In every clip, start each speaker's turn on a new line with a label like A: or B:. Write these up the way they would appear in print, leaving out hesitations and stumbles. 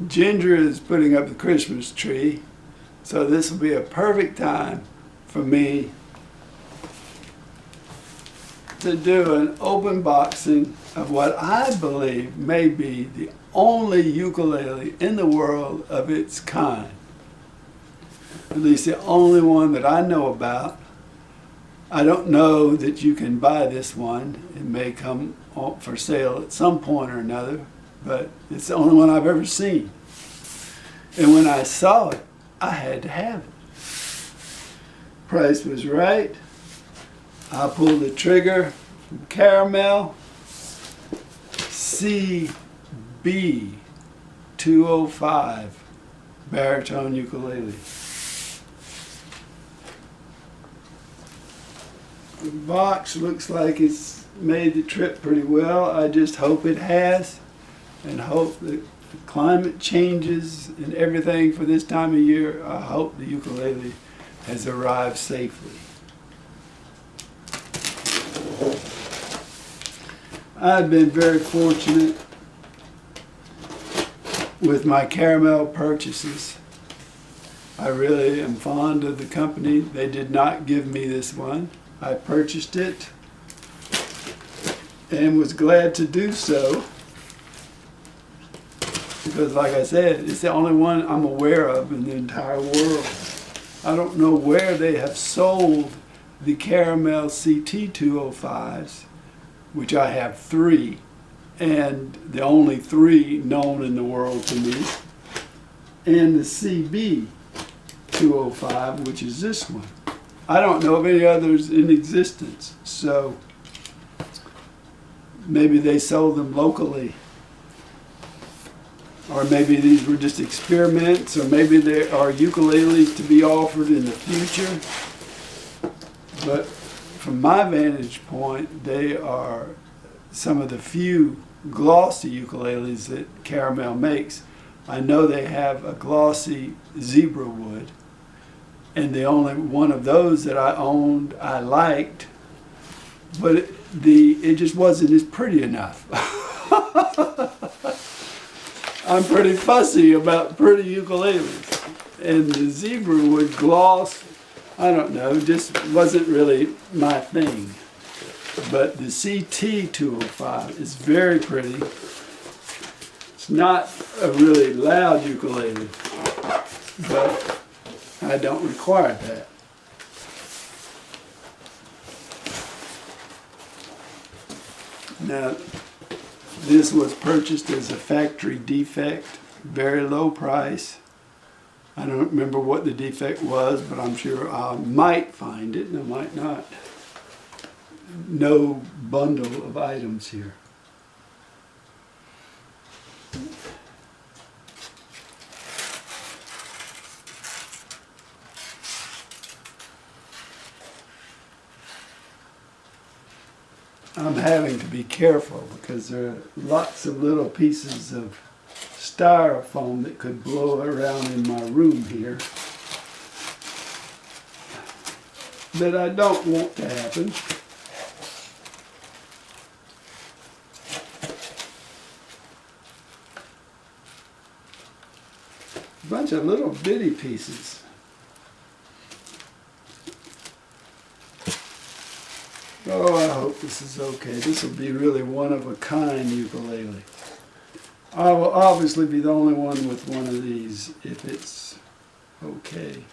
A: Ginger is putting up the Christmas tree, so this will be a perfect time for me to do an open boxing of what I believe may be the only ukulele in the world of its kind. At least the only one that I know about. I don't know that you can buy this one. It may come for sale at some point or another, but it's the only one I've ever seen. And when I saw it, I had to have it. Price was right. I pulled the trigger from Caramel CB205 baritone ukulele. The box looks like it's made the trip pretty well. I just hope it has, and hope that the climate changes and everything for this time of year. I hope the ukulele has arrived safely. I've been very fortunate with my Caramel purchases. I really am fond of the company. They did not give me this one. I purchased it and was glad to do so because, like I said, it's the only one I'm aware of in the entire world. I don't know where they have sold the Caramel CT205s, which I have 3, and the only 3 known in the world to me, and the CB205, which is this one. I don't know of any others in existence, so maybe they sold them locally, or maybe these were just experiments, or maybe there are ukuleles to be offered in the future. But from my vantage point, they are some of the few glossy ukuleles that Caramel makes. I know they have a glossy zebra wood, and the only one of those that I owned I liked, but it just wasn't as pretty enough. I'm pretty fussy about pretty ukuleles, and the zebra wood gloss, I don't know, just wasn't really my thing. But the CT205 is very pretty. It's not a really loud ukulele, but I don't require that. Now, this was purchased as a factory defect, very low price. I don't remember what the defect was, but I'm sure I might find it and I might not. No bundle of items here. I'm having to be careful because there are lots of little pieces of styrofoam that could blow around in my room here that I don't want to happen. A bunch of little bitty pieces. Oh, I hope this is okay. This will be really one of a kind ukulele. I will obviously be the only one with one of these if it's okay.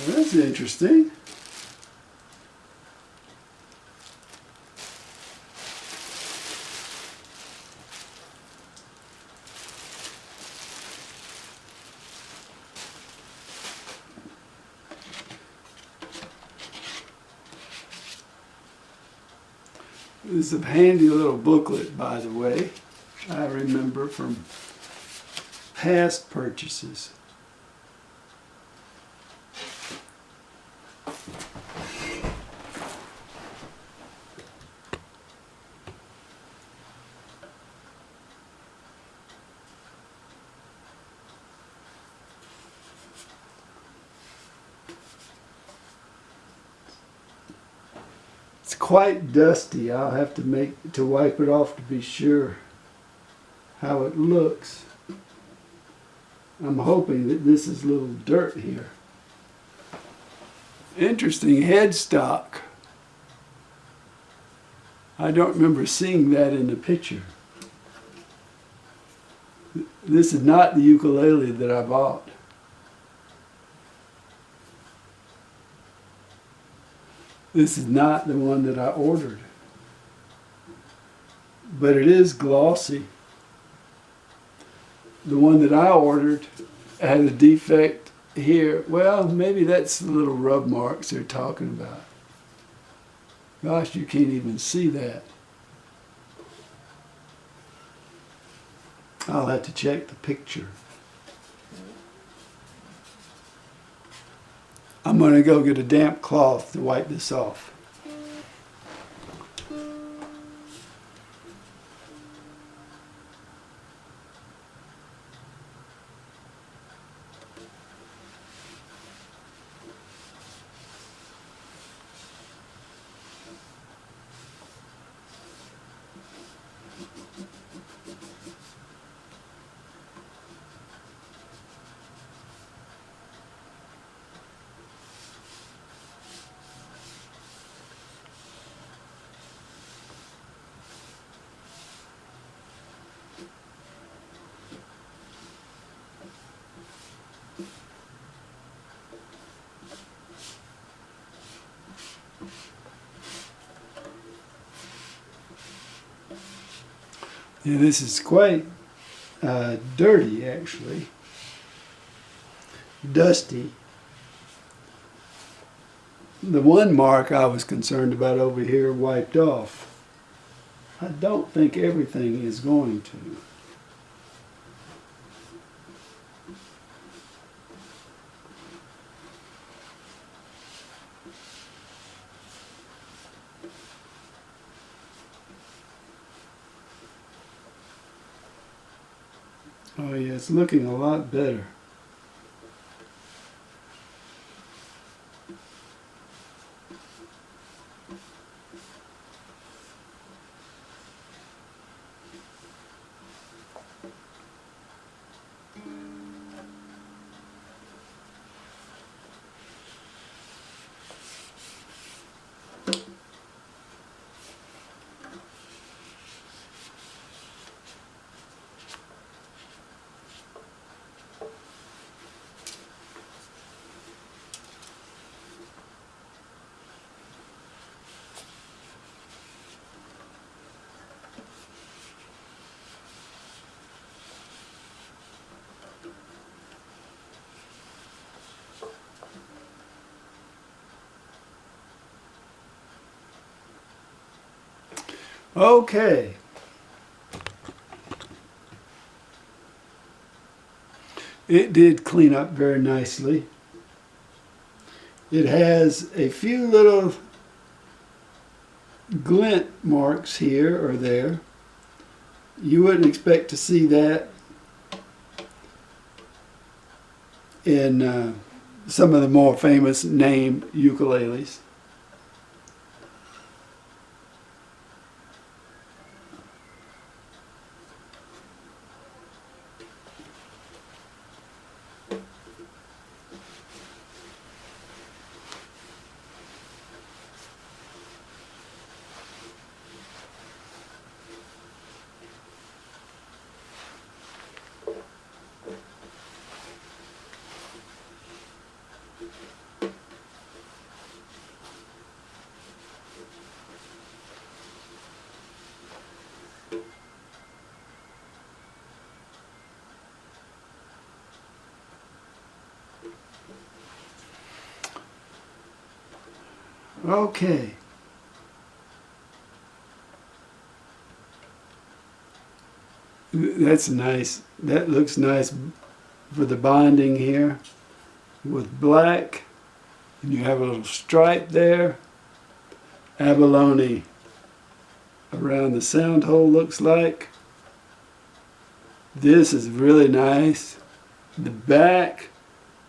A: Well, that's interesting. This is a handy little booklet, by the way. I remember from past purchases. It's quite dusty. I'll have to wipe it off to be sure how it looks. I'm hoping that this is a little dirt here. Interesting headstock. I don't remember seeing that in the picture. This is not the ukulele that I bought. This is not the one that I ordered. But it is glossy. The one that I ordered had a defect here. Well, maybe that's the little rub marks they're talking about. Gosh, you can't even see that. I'll have to check the picture. I'm going to go get a damp cloth to wipe this off. Yeah, this is quite dirty, actually. Dusty. The one mark I was concerned about over here wiped off. I don't think everything is going to. Oh yeah, it's looking a lot better. Okay. It did clean up very nicely. It has a few little glint marks here or there. You wouldn't expect to see that in some of the more famous named ukuleles. Okay. That's nice. That looks nice for the binding here with black. And you have a little stripe there. Abalone around the sound hole looks like. This is really nice. The back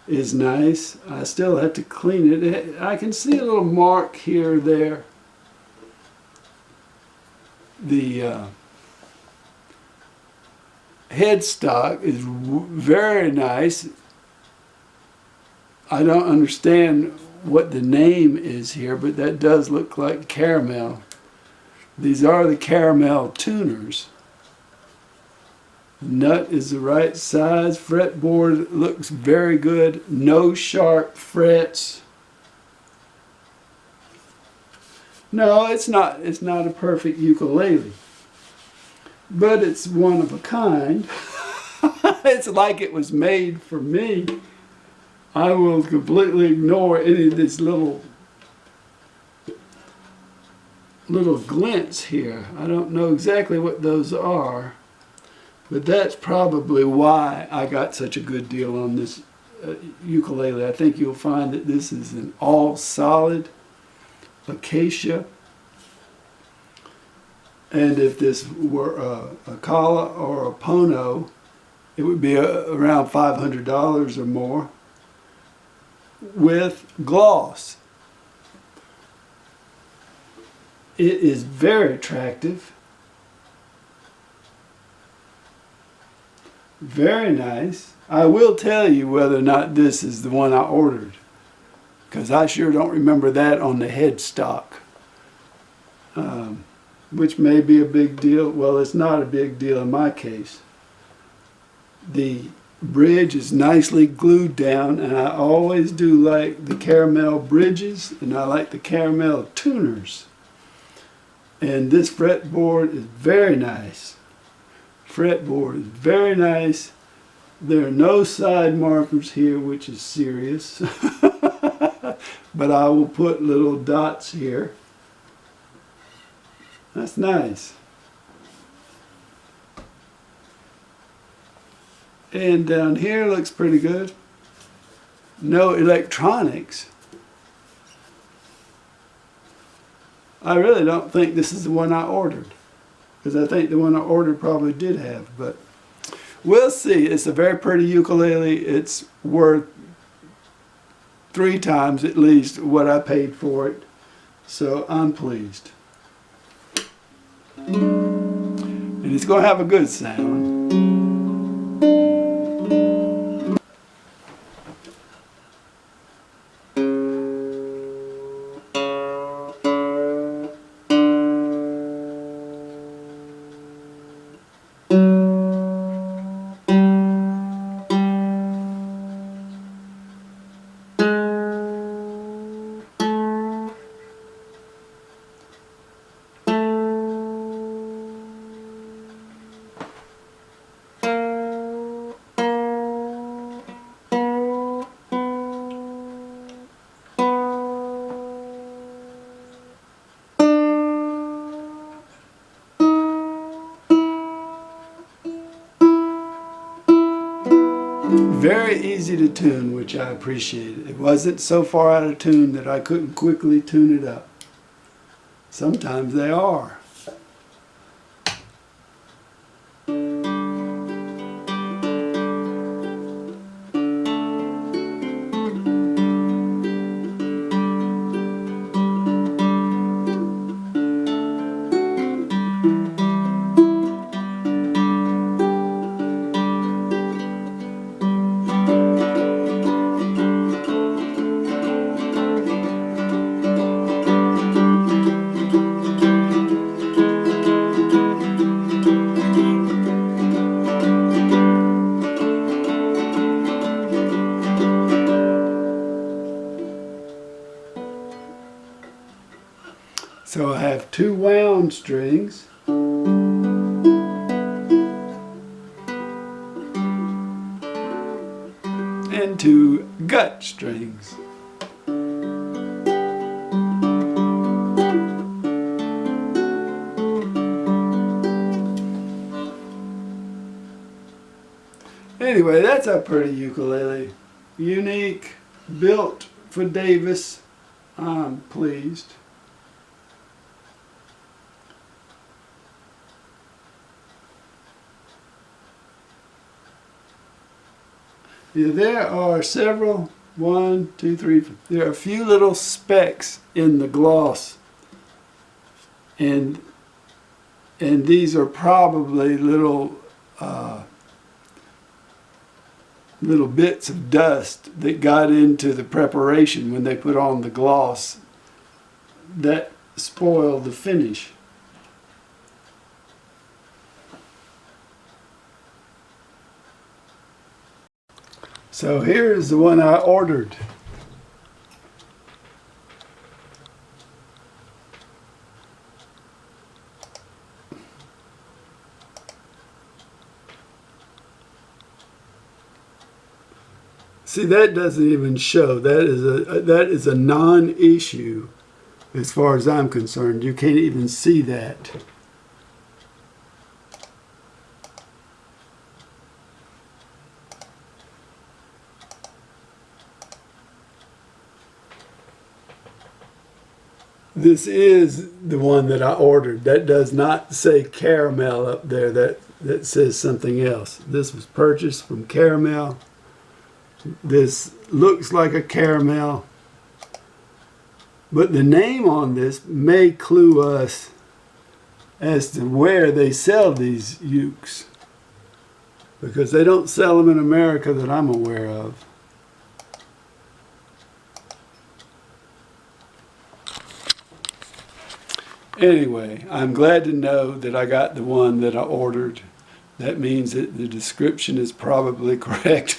A: is nice. I still have to clean it. I can see a little mark here or there. The headstock is very nice. I don't understand what the name is here, but that does look like caramel. These are the Caramel tuners. The nut is the right size. Fretboard looks very good. No sharp frets. No, it's not a perfect ukulele, but it's one of a kind. It's like it was made for me. I will completely ignore any of these little glints here. I don't know exactly what those are, but that's probably why I got such a good deal on this ukulele. I think you'll find that this is an all solid acacia, and if this were a Kala or a Pono, it would be around $500 or more, with gloss. It is very attractive, very nice. I will tell you whether or not this is the one I ordered, because I sure don't remember that on the headstock, which may be a big deal. Well, it's not a big deal in my case. The bridge is nicely glued down, and I always do like the caramel bridges, and I like the caramel tuners. And this fretboard is very nice. Fretboard is very nice. There are no side markers here, which is serious. But I will put little dots here. That's nice. And down here looks pretty good. No electronics. I really don't think this is the one I ordered, because I think the one I ordered probably did have, but we'll see. It's a very pretty ukulele. It's worth 3 times at least what I paid for it, so I'm pleased. And it's going to have a good sound. Very easy to tune, which I appreciated. It wasn't so far out of tune that I couldn't quickly tune it up. Sometimes they are. So I have 2 wound strings, and 2 gut strings. anyway, that's a pretty ukulele. Unique, built for Davis. I'm pleased. Yeah, there are several, 1, 2, 3, there are a few little specks in the gloss. And these are probably little little bits of dust that got into the preparation when they put on the gloss that spoiled the finish. So here's the one I ordered. See, that doesn't even show. That is a non-issue as far as I'm concerned. You can't even see that. This is the one that I ordered. That does not say Caramel up there. That says something else. This was purchased from Caramel. This looks like a Caramel, but the name on this may clue us as to where they sell these ukes, because they don't sell them in America that I'm aware of. Anyway, I'm glad to know that I got the one that I ordered. That means that the description is probably correct.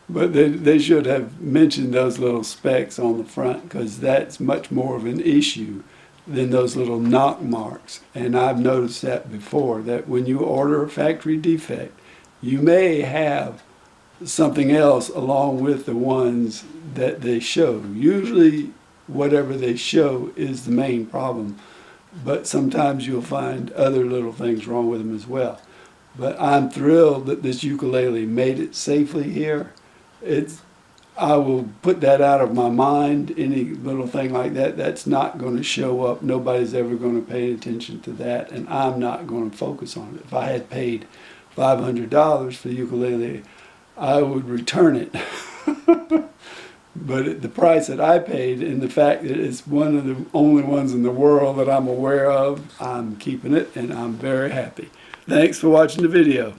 A: But they should have mentioned those little specks on the front, because that's much more of an issue than those little knock marks. And I've noticed that before, that when you order a factory defect, you may have something else along with the ones that they show. Usually whatever they show is the main problem, but sometimes you'll find other little things wrong with them as well. But I'm thrilled that this ukulele made it safely here. I will put that out of my mind. Any little thing like that, that's not going to show up. Nobody's ever going to pay attention to that, and I'm not going to focus on it. If I had paid $500 for the ukulele, I would return it. But at the price that I paid, and the fact that it's one of the only ones in the world that I'm aware of, I'm keeping it, and I'm very happy. Thanks for watching the video.